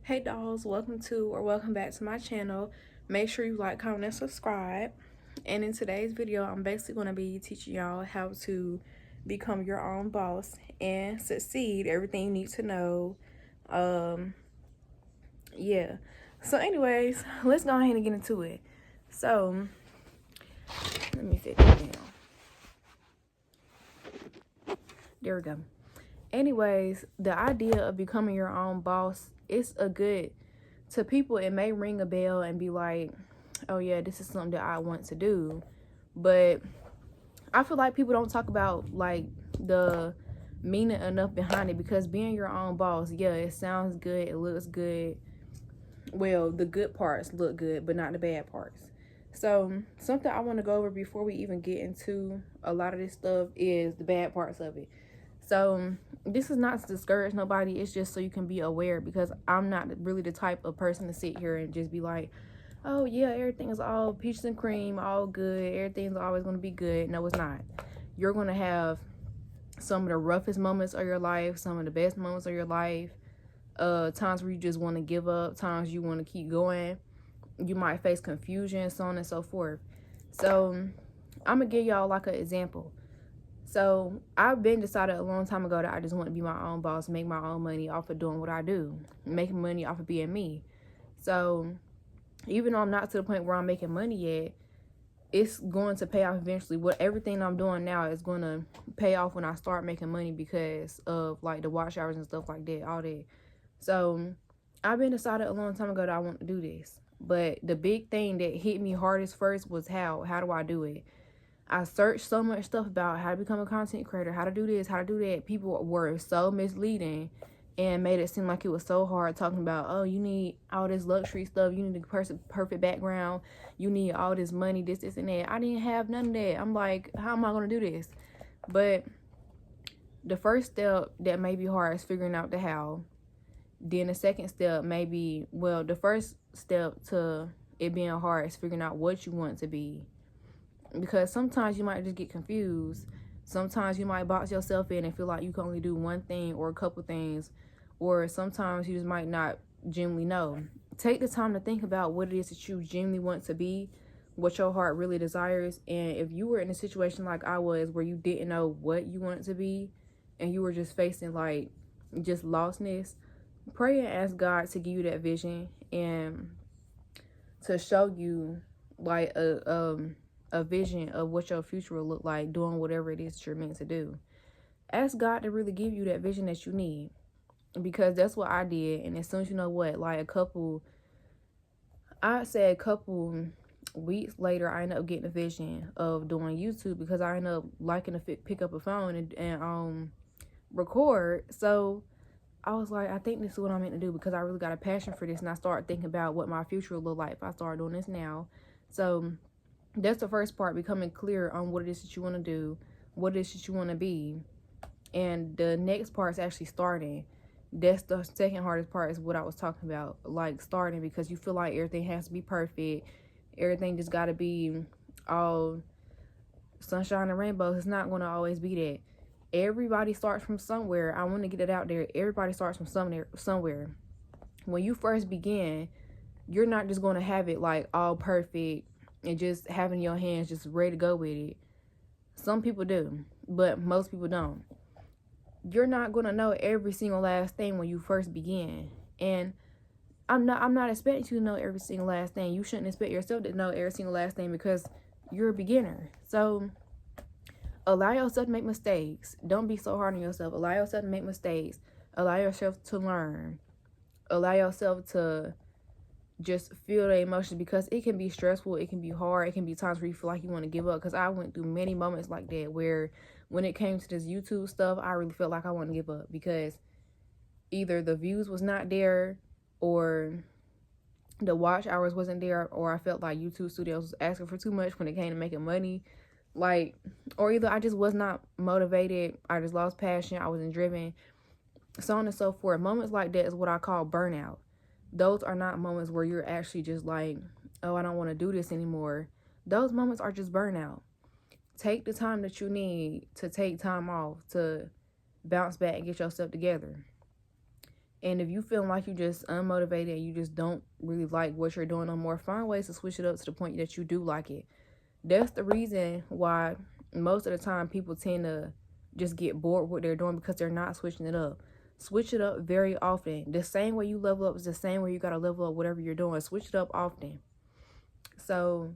Hey dolls, welcome back to my channel. Make sure you like, comment, and subscribe. And in today's video, I'm basically going to be teaching y'all how to become your own boss and succeed. Everything you need to know. Um, yeah. So anyways, let's go ahead and get into it. So, let me sit that down. There we go. Anyways, the idea of becoming your own boss, it's a good, to people it may ring a bell and be like, oh yeah, this is something that I want to do. But I feel like people don't talk about like the meaning enough behind it, because being your own boss, yeah, it sounds good, it looks good. Well, the good parts look good, but not the bad parts. So something I want to go over before we even get into a lot of this stuff is the bad parts of it. So this is not to discourage nobody, it's just so you can be aware, because I'm not really the type of person to sit here and just be like, oh yeah, everything is all peaches and cream, all good, everything's always going to be good. No, it's not. You're going to have some of the roughest moments of your life, some of the best moments of your life, times where you just want to give up, times you want to keep going. You might face confusion, so on and so forth. So I'm gonna give y'all like an example. So I've been decided a long time ago that I just want to be my own boss, make my own money off of doing what I do, making money off of being me. So even though I'm not to the point where I'm making money yet, it's going to pay off eventually. What everything I'm doing now is going to pay off when I start making money, because of like the watch hours and stuff like that, all that. So I've been decided a long time ago that I want to do this. But the big thing that hit me hardest first was how do I do it? I searched so much stuff about how to become a content creator, how to do this, how to do that. People were so misleading and made it seem like it was so hard, talking about, oh, you need all this luxury stuff, you need the perfect background, you need all this money, this, and that. I didn't have none of that. I'm like, how am I going to do this? But the first step that may be hard is figuring out the how. Then the second step may be, well, the first step to it being hard is figuring out what you want to be. Because sometimes you might just get confused. Sometimes you might box yourself in and feel like you can only do one thing or a couple things. Or sometimes you just might not genuinely know. Take the time to think about what it is that you genuinely want to be, what your heart really desires. And if you were in a situation like I was, where you didn't know what you wanted to be, and you were just facing like just lostness, pray and ask God to give you that vision and to show you like a vision of what your future will look like doing whatever it is that you're meant to do. Ask God to really give you that vision that you need, because that's what I did. And as soon as you know what, like I'd say a couple weeks later, I ended up getting a vision of doing YouTube, because I ended up liking to pick up a phone and record. So I was like, I think this is what I'm meant to do, because I really got a passion for this. And I started thinking about what my future will look like if I start doing this now. So that's the first part, becoming clear on what it is that you want to do, what it is that you want to be. And the next part is actually starting. That's the second hardest part, is what I was talking about, like starting, because you feel like everything has to be perfect. Everything just got to be all sunshine and rainbows. It's not going to always be that. Everybody starts from somewhere. I want to get it out there. Everybody starts from somewhere. When you first begin, you're not just going to have it like all perfect and just having your hands just ready to go with it. Some people do, but most people don't. You're not going to know every single last thing when you first begin. And I'm not expecting you to know every single last thing. You shouldn't expect yourself to know every single last thing, because you're a beginner. So allow yourself to make mistakes. Don't be so hard on yourself. Allow yourself to make mistakes. Allow yourself to learn. Allow yourself to just feel the emotions, because it can be stressful, it can be hard, it can be times where you feel like you want to give up. Because I went through many moments like that, where when it came to this YouTube stuff, I really felt like I wanted to give up, because either the views was not there, or the watch hours wasn't there, or I felt like YouTube Studios was asking for too much when it came to making money. Like, or either I just was not motivated, I just lost passion, I wasn't driven, so on and so forth. Moments like that is what I call burnout. Those are not moments where you're actually just like, oh, I don't want to do this anymore. Those moments are just burnout. Take the time that you need to take time off, to bounce back and get yourself together. And if you feel like you just unmotivated and you just don't really like what you're doing no more, find ways to switch it up to the point that you do like it. That's the reason why most of the time people tend to just get bored with what they're doing, because they're not switching it up. Switch it up very often. The same way you level up is the same way you got to level up whatever you're doing. Switch it up often. So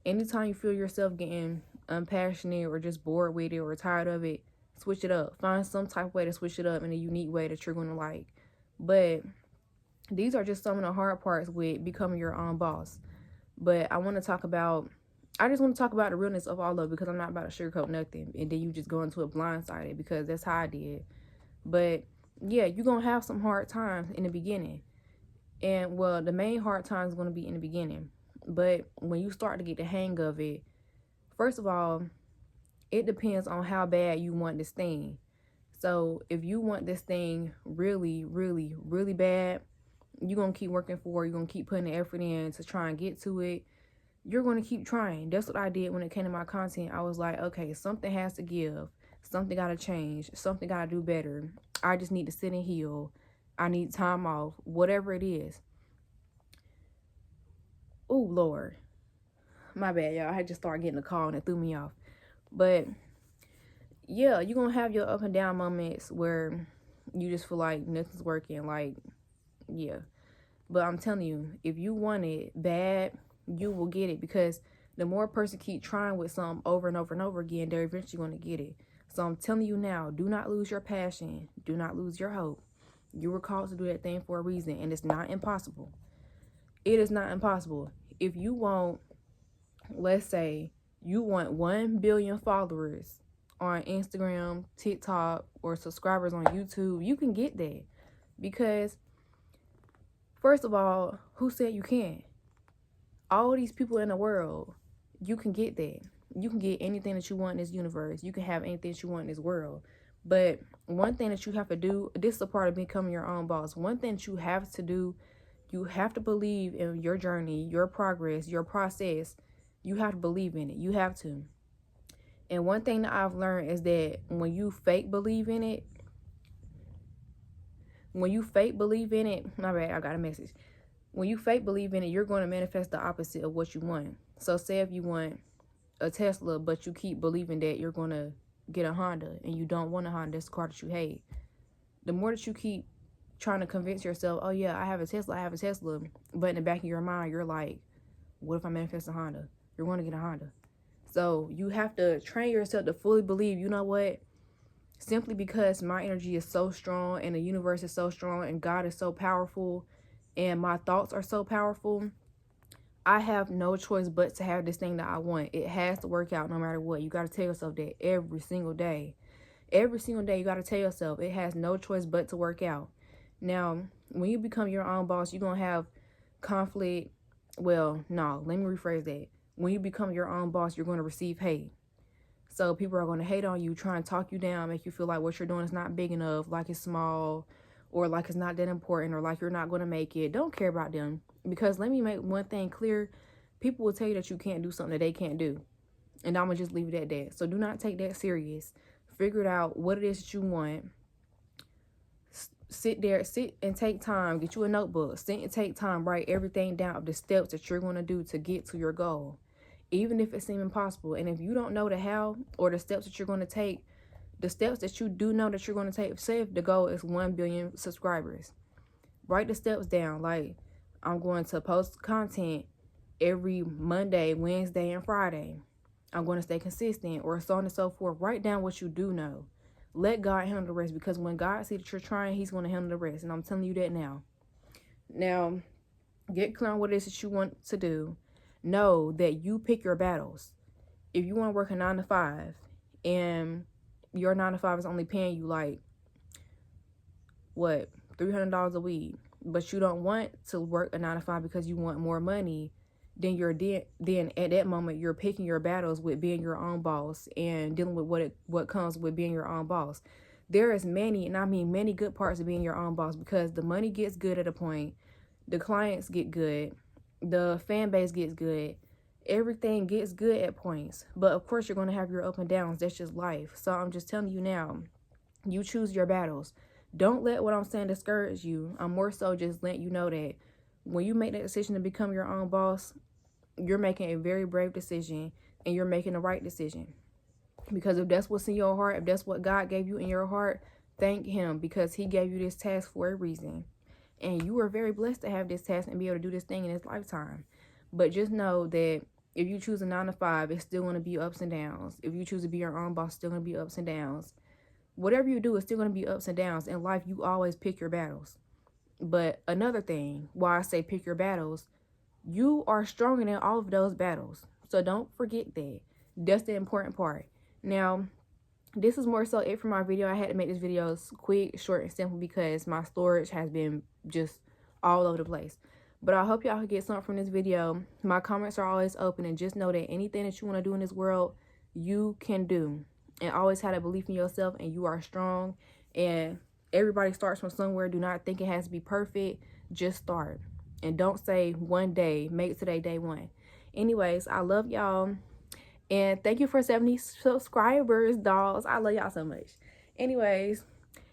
anytime you feel yourself getting unpassionate or just bored with it or tired of it, switch it up. Find some type of way to switch it up in a unique way that you're going to like. But these are just some of the hard parts with becoming your own boss. But I just want to talk about the realness of all of it, because I'm not about to sugarcoat nothing and then you just go into it blindsided, because that's how I did. But yeah, you're going to have some hard times in the beginning. And well, the main hard times is going to be in the beginning. But when you start to get the hang of it, first of all, it depends on how bad you want this thing. So if you want this thing really, really, really bad, you're going to keep working for it. You're going to keep putting the effort in to try and get to it. You're going to keep trying. That's what I did when it came to my content. I was like, okay, something has to give. Something got to change. Something got to do better. I just need to sit and heal. I need time off. Whatever it is. Oh, Lord. My bad, y'all. I had just started getting a call and it threw me off. But yeah, you're going to have your up and down moments where you just feel like nothing's working. Like, yeah. But I'm telling you, if you want it bad, you will get it, because the more a person keep trying with something over and over and over again, they're eventually going to get it. So I'm telling you now, do not lose your passion. Do not lose your hope. You were called to do that thing for a reason, and it's not impossible. It is not impossible. If you want, let's say, you want 1 billion followers on Instagram, TikTok, or subscribers on YouTube, you can get that. Because, first of all, who said you can't? All these people in the world, you can get that. You can get anything that you want in this universe. You can have anything that you want in this world. But one thing that you have to do, this is a part of becoming your own boss. One thing that you have to do, you have to believe in your journey, your progress, your process. You have to believe in it. You have to. And one thing that I've learned is that when you fake believe in it, my bad, I got a message. When you fake believe in it, you're going to manifest the opposite of what you want. So say if you want a Tesla, but you keep believing that you're going to get a Honda, and you don't want a Honda, that's the car that you hate. The more that you keep trying to convince yourself, oh yeah, I have a Tesla, but in the back of your mind, you're like, what if I manifest a Honda? You're going to get a Honda. So you have to train yourself to fully believe, you know what? Simply because my energy is so strong, and the universe is so strong, and God is so powerful, and my thoughts are so powerful, I have no choice but to have this thing that I want. It has to work out no matter what. You got to tell yourself that every single day. Every single day you got to tell yourself it has no choice but to work out. Now, when you become your own boss, you're going to have conflict. Well, no, let me rephrase that. When you become your own boss, you're going to receive hate. So people are going to hate on you, try and talk you down, make you feel like what you're doing is not big enough, like it's small, or like it's not that important, or like you're not going to make it. Don't care about them. Because let me make one thing clear. People will tell you that you can't do something that they can't do. And I'm going to just leave it at that. So do not take that serious. Figure out what it is that you want. Sit and take time. Get you a notebook. Sit and take time. Write everything down of the steps that you're going to do to get to your goal. Even if it seems impossible. And if you don't know the how or the steps that you're going to take, the steps that you do know that you're going to take, say if the goal is 1 billion subscribers, write the steps down. Like, I'm going to post content every Monday, Wednesday, and Friday. I'm going to stay consistent, or so on and so forth. Write down what you do know. Let God handle the rest, because when God sees that you're trying, he's going to handle the rest. And I'm telling you that now. Now, get clear on what it is that you want to do. Know that you pick your battles. If you want to work a 9 to 5 and your 9 to 5 is only paying you like, what, $300 a week, but you don't want to work a 9 to 5 because you want more money, then then at that moment you're picking your battles with being your own boss and dealing with what comes with being your own boss. There is many, and I mean many, good parts of being your own boss, because the money gets good at a point, the clients get good, the fan base gets good, everything gets good at points. But of course you're going to have your up and downs. That's just life. So I'm just telling you now, you choose your battles. Don't let what I'm saying discourage you. I'm more so just letting you know that when you make that decision to become your own boss, you're making a very brave decision, and you're making the right decision. Because if that's what's in your heart, if that's what God gave you in your heart, thank him, because he gave you this task for a reason. And you are very blessed to have this task and be able to do this thing in this lifetime. But just know that if you choose a 9 to 5, it's still going to be ups and downs. If you choose to be your own boss, it's still going to be ups and downs. Whatever you do, it's still going to be ups and downs. In life, you always pick your battles. But another thing, why I say pick your battles, you are stronger than all of those battles. So don't forget that. That's the important part. Now, this is more so it for my video. I had to make this video quick, short, and simple because my storage has been just all over the place. But I hope y'all can get something from this video. My comments are always open, and just know that anything that you want to do in this world, you can do. And always have a belief in yourself, and you are strong. And everybody starts from somewhere. Do not think it has to be perfect. Just start. And don't say one day. Make today day one. Anyways, I love y'all. And thank you for 70 subscribers, dolls. I love y'all so much. Anyways,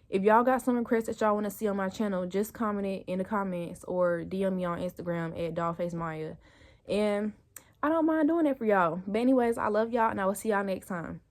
if y'all got some requests that y'all want to see on my channel, just comment it in the comments or DM me on Instagram at DollfaceMaya. And I don't mind doing it for y'all. But anyways, I love y'all, and I will see y'all next time.